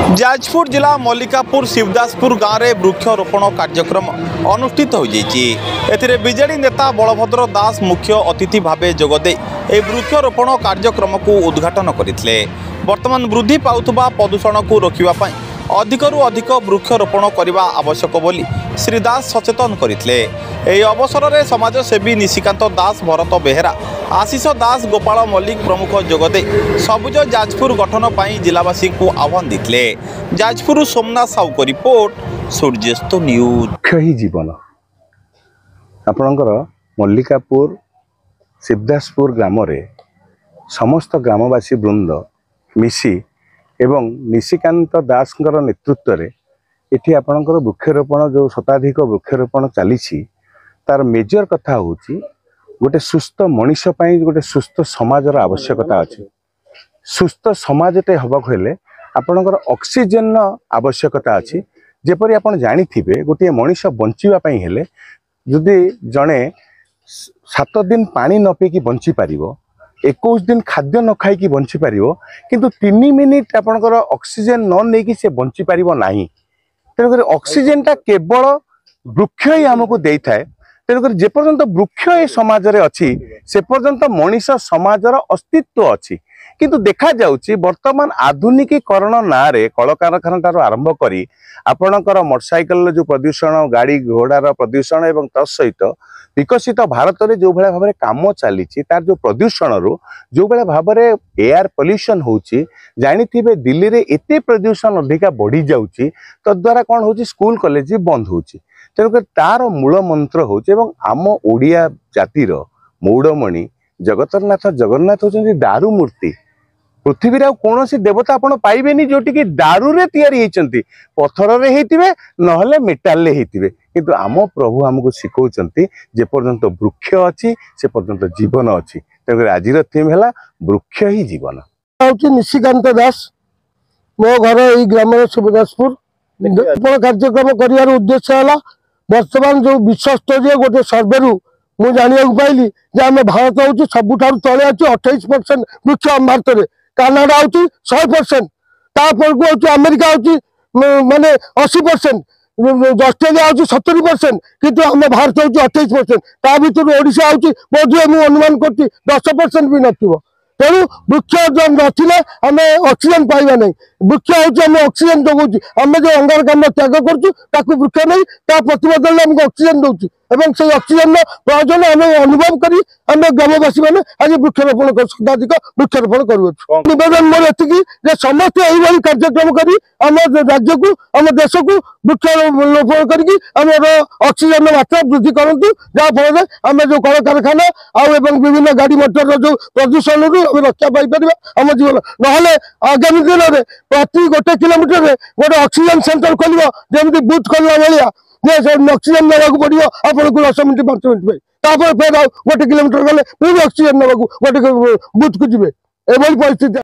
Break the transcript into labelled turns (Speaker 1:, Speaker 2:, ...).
Speaker 1: जाजपुर जिला मल्लिकापुर शिवदासपुर गाँव में वृक्षरोपण कार्यक्रम अनुष्ठित हो बीजेडी नेता बलभद्र दास मुख्य अतिथि भाव जोगदे वृक्षरोपण कार्यक्रम को उद्घाटन करते। वर्तमान वृद्धि पाउथुबा प्रदूषण को रोकने अधिकरू अधिक वृक्षरोपण करने आवश्यक बोली श्री दास सचेतन करते। अवसर में समाजसेवी निशिकांत दास, भरत बेहेरा, आशीष दास, गोपाल मल्लिक प्रमुख जोगदे सबुज जाजपुर गठन पर जिलावासी को आह्वान देते। जाजपुर सोमनाथ साहू को रिपोर्ट, सूर्यस्त न्यूज।
Speaker 2: ही जीवन आपणकर मल्लिकापुर शिवदासपुर ग्राम रे समस्त ग्रामवासी वृंद मिसी एवं निशिकांत दास नेतृत्व रे इठी आपणकर वृक्षरोपण जो शताधिक वृक्षरोपण चली तार मेजर कथा होची गोटे सुस्थ मनीष पई गोटे सुस्थ समाजर आवश्यकता अछि। सुस्थ समाजटे हबाक हेले आपणकर ऑक्सीजन आवश्यकता अछि। जेपरि आपण जानिथिबे गोटे मनीष बंचिबा पई हेले जदि जणे 7 दिन पानी न पीकी बंची पारिबो, 21 दिन खाद्य न खाई बंची पारिबो, किंतु 3 मिनिट आपणकर ऑक्सीजन न नेकी से बंची पारिबो नाही। तेणुकर ऑक्सीजन टा केवल वृक्ष ही हमको देई थाए। तेणुकर जे पर्यंत वृक्ष ए समाज रे अछि से पर्यंत मनीष समाजर अस्तित्व अछि। किंतु देखा जाउची वर्तमान आधुनिकीकरण ना रे कल कारखाना ठार आरंभ करी आपणकर मोटरसाइकल जो प्रदूषण, गाड़ी घोड़ार प्रदूषण एवं तत्सहित विकसित भारत रे जो भाया भाव काम चली तार जो प्रदूषण रू जो भाया भाव एयर पोल्यूशन होची जानिथिबे दिल्ली रे एते प्रदूषण अधिका बढ़ी जाउची तद्वारा कौन होची स्कूल कॉलेज बंद होची। तेणुकर तार मूल मंत्र होची एवं आम ओडिया जातिर मौड़मणि जगतरनाथ जगन्नाथ होचंदी दारू मूर्ति। पृथ्वी रे कौन सी देवता आपण पाइबेनी जोटी कि दारू रे तैयारी होइचंती, पत्थर रे हेतिबे नहले मेटाल रे हेतिबे। किंतु आम प्रभु हमको शिखौचंती जे पर्यंत वृक्ष अछि से पर्यंत जीवन अछि। तेणुकर आज थीम है वृक्ष ही जीवन।
Speaker 3: निशिकांत दास, मो घर यही ग्राम शिवदासपुर कार्यक्रम कर उद्देश्य है वर्तमान जो विश्वस्तरीय गोटे सर्वे रु मुझे जाना पाइली आम भारत हूँ सबुठ तले अच्छी 28% वृक्ष आम भारत में, कानाडा हूँ 100%, तापर को हूँ अमेरिका हूँ माने 80%, ऑस्ट्रेलिया हूँ 70%, किंतु आम भारत हूँ 28%। ता भर ओडिशा हूँ बोधे मुझे अनुमान कर 10% भी नथिबो। तेणु वृक्ष जो नथिले आम ऑक्सीजन पाइबा नहीं। वृक्ष हूँ आम ऑक्सीजन जगुची, आम जो अंगारकाम्ल त्याग करूँ वृक्ष नहीं ता प्रतिबदल आमको ऑक्सीजन दौर एवं से ऑक्सीजन प्रयोजन आम अनुभव करी आम ग्रामवासी मैंने आज वृक्षरोपण कर शताधिक वृक्षरोपण करूँ। निवेदन मोर एतिकी जे समस्त यही कार्यक्रम करी आम राज्य को आम देश को वृक्षरोपण करके आम ऑक्सीजन मात्रा वृद्धि करूँ, जहाँफल आम जो कल कारखाना आउ विभिन्न गाड़ी मोटर जो प्रदूषण रक्षा पाई आम जीवन ना आगामी दिन में प्रति गोटे किलोमीटर में गोटे ऑक्सीजन सेंटर खोल जमी बुथ खोलने भाया ऑक्सीजन ना पड़ो आपको 10 मिनट 5 मिनट फिर गोटे किलोमीटर गले फिर ऑक्सीजन ना गोटे बुथ को जी परिस्थिति।